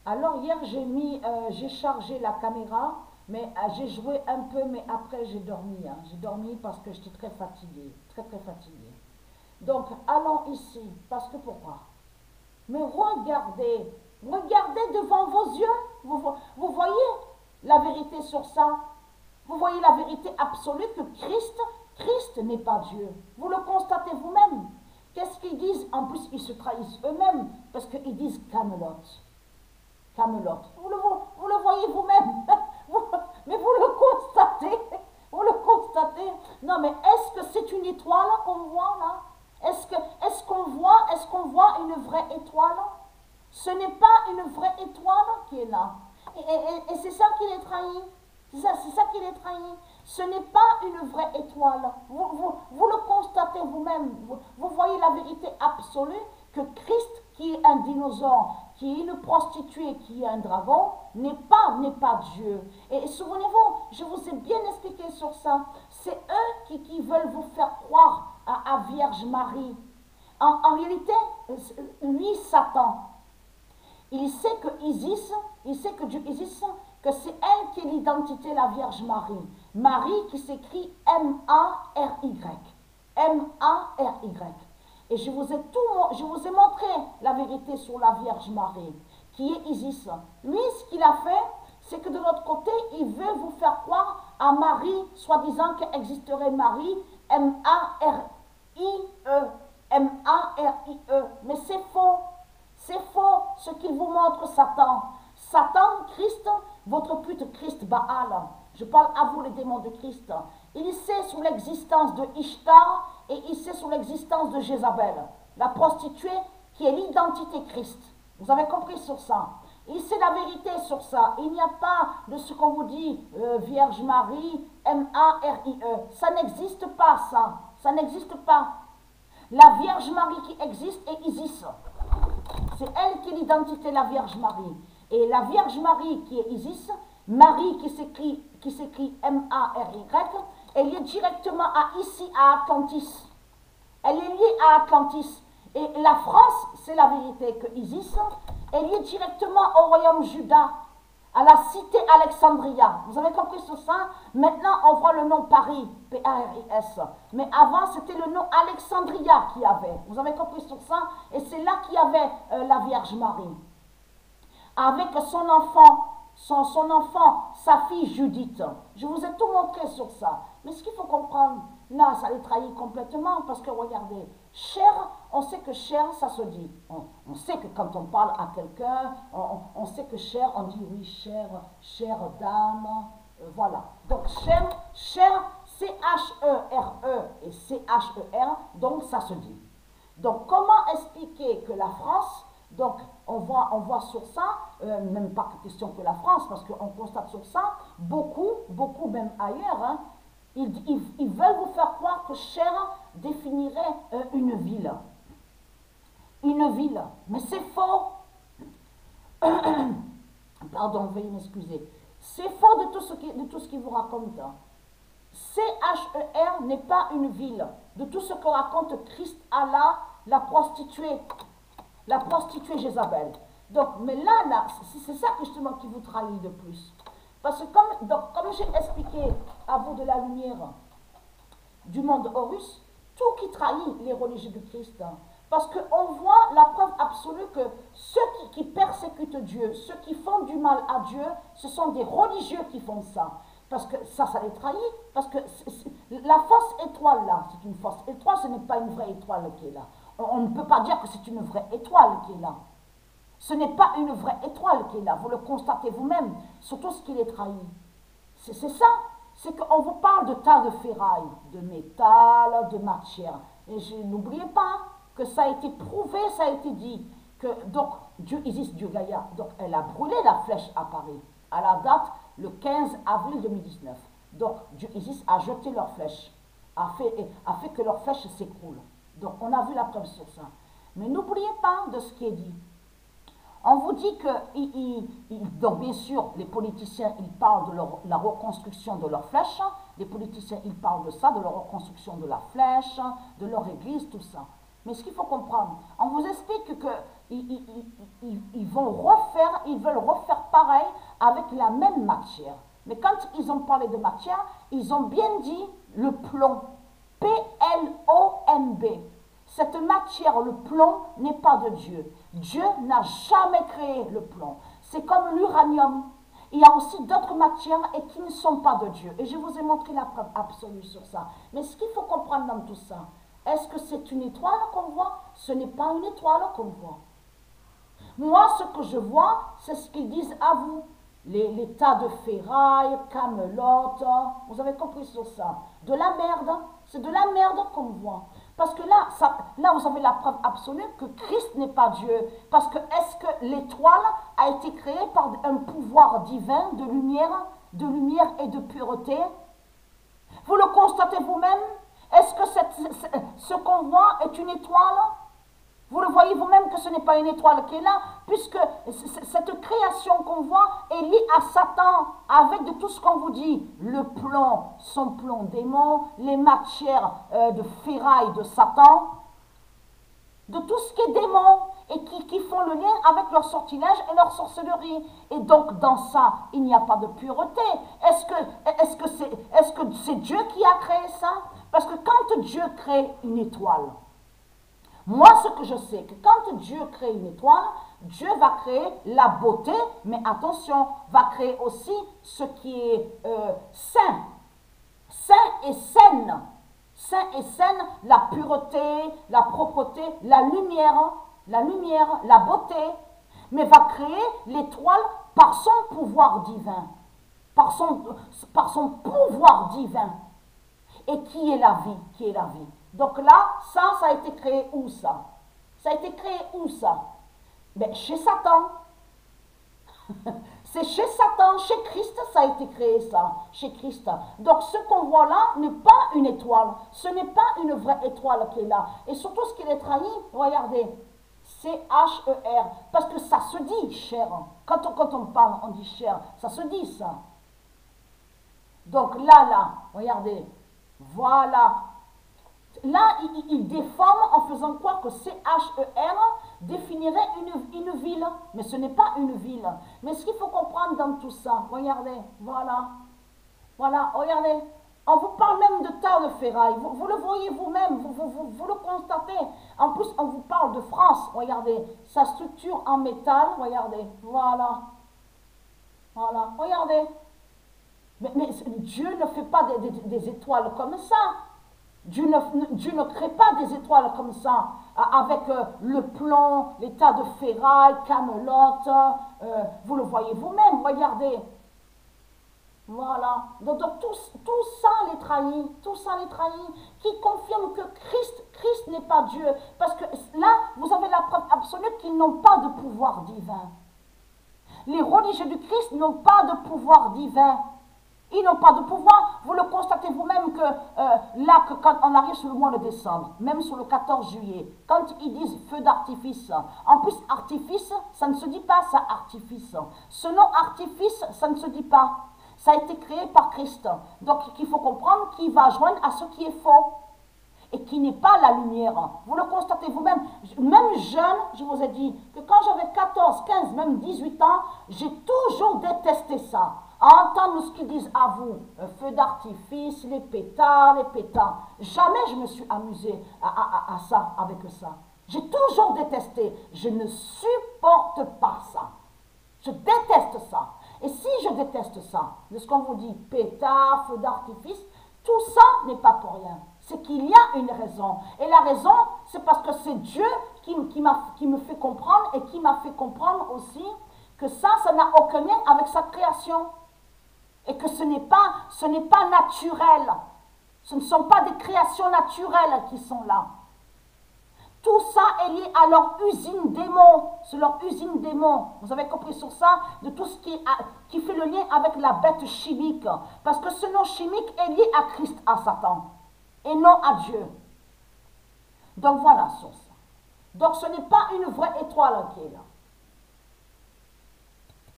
Alors hier j'ai chargé la caméra, mais j'ai joué un peu, mais après j'ai dormi. Hein. J'ai dormi parce que j'étais très fatiguée, très très fatiguée. Donc allons ici, parce que pourquoi? Mais regardez, regardez devant vos yeux, vous voyez la vérité sur ça. Vous voyez la vérité absolue que Christ n'est pas Dieu. Vous le constatez vous-même. Qu'est-ce qu'ils disent? En plus, ils se trahissent eux-mêmes parce qu'ils disent Camelot. Camelot. Vous le voyez vous-même. Mais vous le constatez. Vous le constatez. Non, mais est-ce que c'est une étoile qu'on voit là? Est-ce qu'on voit une vraie étoile? Ce n'est pas une vraie étoile qui est là. Et c'est ça qui les trahit. C'est ça qui les trahit. Ce n'est pas une vraie étoile. Vous le constatez vous-même. Vous voyez la vérité absolue que Christ, qui est un dinosaure, qui est une prostituée, qui est un dragon, n'est pas Dieu. Et souvenez-vous, je vous ai bien expliqué sur ça. C'est eux qui veulent vous faire croire à Vierge Marie. En réalité, lui, Satan, il sait que Isis, il sait que Dieu Isis, que c'est elle qui est l'identité de la Vierge Marie. Marie qui s'écrit M-A-R-Y. M-A-R-Y. Et je vous ai montré la vérité sur la Vierge Marie, qui est Isis. Lui, ce qu'il a fait, c'est que de l'autre côté, il veut vous faire croire à Marie, soi-disant qu'existerait Marie, M-A-R-I-E. M-A-R-I-E. Mais c'est faux. C'est faux ce qu'il vous montre, Satan. Satan, Christ, votre pute Christ Baal. Je parle à vous, les démons de Christ. Il sait sur l'existence de Ishtar et il sait sur l'existence de Jézabel, la prostituée qui est l'identité Christ. Vous avez compris sur ça? Il sait la vérité sur ça. Il n'y a pas de ce qu'on vous dit, Vierge Marie, M-A-R-I-E. Ça n'existe pas, ça. Ça n'existe pas. La Vierge Marie qui existe est Isis. C'est elle qui est l'identité de la Vierge Marie. Et la Vierge Marie qui est Isis, Marie qui s'écrit M-A-R-Y, elle est directement ici à Atlantis. Elle est liée à Atlantis. Et la France, c'est la vérité que Isis, elle est directement au royaume Juda, à la cité Alexandria. Vous avez compris sur ça? Maintenant, on voit le nom Paris, P-A-R-I-S. Mais avant, c'était le nom Alexandria qu'il y avait. Vous avez compris sur ça? Et c'est là qu'il y avait la Vierge Marie. Avec son enfant, sa fille Judith. Je vous ai tout montré sur ça. Mais ce qu'il faut comprendre, là, ça les trahit complètement parce que regardez, cher, on sait que cher, ça se dit. On sait que quand on parle à quelqu'un, on sait que cher, on dit oui, chère dame, voilà. Donc cher, C-H-E-R-E et C-H-E-R, donc ça se dit. Donc comment expliquer que la France, donc on voit sur ça, même pas question que la France, parce qu'on constate sur ça, beaucoup même ailleurs, hein, ils veulent vous faire croire que Cher définirait une ville. Une ville. Mais c'est faux. Pardon, veuillez m'excuser. C'est faux de tout ce qu'il vous raconte. C-H-E-R n'est pas une ville. De tout ce que raconte Christ, Allah, la prostituée Jézabel. Donc, mais là c'est ça justement qui vous trahit de plus. Parce que comme j'ai expliqué à vous de la lumière du monde Horus, tout qui trahit les religieux de Christ. Parce qu'on voit la preuve absolue que ceux qui persécutent Dieu, ceux qui font du mal à Dieu, ce sont des religieux qui font ça. Parce que ça les trahit. Parce que la fausse étoile là, c'est une fausse étoile, ce n'est pas une vraie étoile qui est là. On ne peut pas dire que c'est une vraie étoile qui est là. Ce n'est pas une vraie étoile qui est là. Vous le constatez vous-même, surtout ce qui les trahit. C'est ça. C'est qu'on vous parle de tas de ferraille, de métal, de matière. Et n'oubliez pas que ça a été prouvé, ça a été dit. Que, donc, Dieu Isis, Dieu Gaïa, donc elle a brûlé la flèche à Paris, à la date le 15 avril 2019. Donc, Dieu Isis a jeté leur flèche, a fait que leur flèche s'écroule. Donc, on a vu la preuve sur ça. Mais n'oubliez pas de ce qui est dit. On vous dit que, donc bien sûr, les politiciens, ils parlent de la reconstruction de leur flèche. Les politiciens, ils parlent de ça, de la reconstruction de la flèche, de leur église, tout ça. Mais ce qu'il faut comprendre, on vous explique ils veulent refaire pareil avec la même matière. Mais quand ils ont parlé de matière, ils ont bien dit le plomb. P-L-O-M-B. Cette matière, le plomb, n'est pas de Dieu. Dieu n'a jamais créé le plomb. C'est comme l'uranium. Il y a aussi d'autres matières et qui ne sont pas de Dieu. Et je vous ai montré la preuve absolue sur ça. Mais ce qu'il faut comprendre dans tout ça, est-ce que c'est une étoile qu'on voit? Ce n'est pas une étoile qu'on voit. Moi, ce que je vois, c'est ce qu'ils disent à vous. Les tas de ferraille, camelote, vous avez compris sur ça. De la merde, c'est de la merde qu'on voit. Parce que là, là, vous avez la preuve absolue que Christ n'est pas Dieu. Parce que est-ce que l'étoile a été créée par un pouvoir divin de lumière et de pureté? Vous le constatez vous-même? Est-ce que ce qu'on voit est une étoile? Vous le voyez vous-même que ce n'est pas une étoile qui est là, puisque cette création qu'on voit est liée à Satan, avec de tout ce qu'on vous dit. Le plomb, son plomb démon, les matières de ferraille de Satan, de tout ce qui est démon, et qui font le lien avec leur sortilège et leur sorcellerie. Et donc dans ça, il n'y a pas de pureté. Est-ce que c'est Dieu qui a créé ça? Parce que quand Dieu crée une étoile, moi, ce que je sais, que quand Dieu crée une étoile, Dieu va créer la beauté, mais attention, va créer aussi ce qui est saint. Saint et saine. Saint et saine, la pureté, la propreté, la lumière, la beauté. Mais va créer l'étoile par son pouvoir divin. Par son pouvoir divin. Et qui est la vie? Qui est la vie? Donc là, ça a été créé où ça? Ça a été créé où ça? Ben, chez Satan. C'est chez Satan, chez Christ, ça a été créé ça, chez Christ. Donc ce qu'on voit là n'est pas une étoile, ce n'est pas une vraie étoile qui est là. Et surtout ce qui est trahi, regardez, C-H-E-R, parce que ça se dit cher. Quand on parle, on dit cher, ça se dit ça. Donc là, regardez, voilà. Là, il déforme en faisant croire que C-H-E-R définirait une ville. Mais ce n'est pas une ville. Mais ce qu'il faut comprendre dans tout ça, regardez, voilà. Voilà, regardez. On vous parle même de tas de ferraille. Vous le voyez vous-même, vous le constatez. En plus, on vous parle de France. Regardez, sa structure en métal, regardez. Voilà. Voilà, regardez. Mais Dieu ne fait pas des étoiles comme ça. Dieu ne crée pas des étoiles comme ça, avec le plomb, les tas de ferraille, camelote, vous le voyez vous-même, regardez. Voilà. Donc tout ça les trahit, qui confirme que Christ n'est pas Dieu. Parce que là, vous avez la preuve absolue qu'ils n'ont pas de pouvoir divin. Les religieux du Christ n'ont pas de pouvoir divin. Ils n'ont pas de pouvoir. Vous le constatez vous-même que là, quand on arrive sur le mois de décembre, même sur le 14 juillet, quand ils disent feu d'artifice, en plus artifice, ça ne se dit pas ça, artifice. Ce nom artifice, ça ne se dit pas. Ça a été créé par Christ. Donc il faut comprendre qu'il va joindre à ce qui est faux et qui n'est pas la lumière. Vous le constatez vous-même. Même jeune, je vous ai dit que quand j'avais 14, 15, même 18 ans, j'ai toujours détesté ça. À entendre ce qu'ils disent à vous, feu d'artifice, les pétards. Jamais je me suis amusée à ça, avec ça. J'ai toujours détesté. Je ne supporte pas ça. Je déteste ça. Et si je déteste ça, de ce qu'on vous dit, pétard, feu d'artifice, tout ça n'est pas pour rien. C'est qu'il y a une raison. Et la raison, c'est parce que c'est Dieu qui me fait comprendre et qui m'a fait comprendre aussi que ça n'a aucun lien avec sa création. Et que ce n'est pas naturel. Ce ne sont pas des créations naturelles qui sont là. Tout ça est lié à leur usine démon. C'est leur usine démon. Vous avez compris sur ça? De tout ce qui fait le lien avec la bête chimique. Parce que ce nom chimique est lié à Christ, à Satan. Et non à Dieu. Donc voilà sur ça. Donc ce n'est pas une vraie étoile qui est là.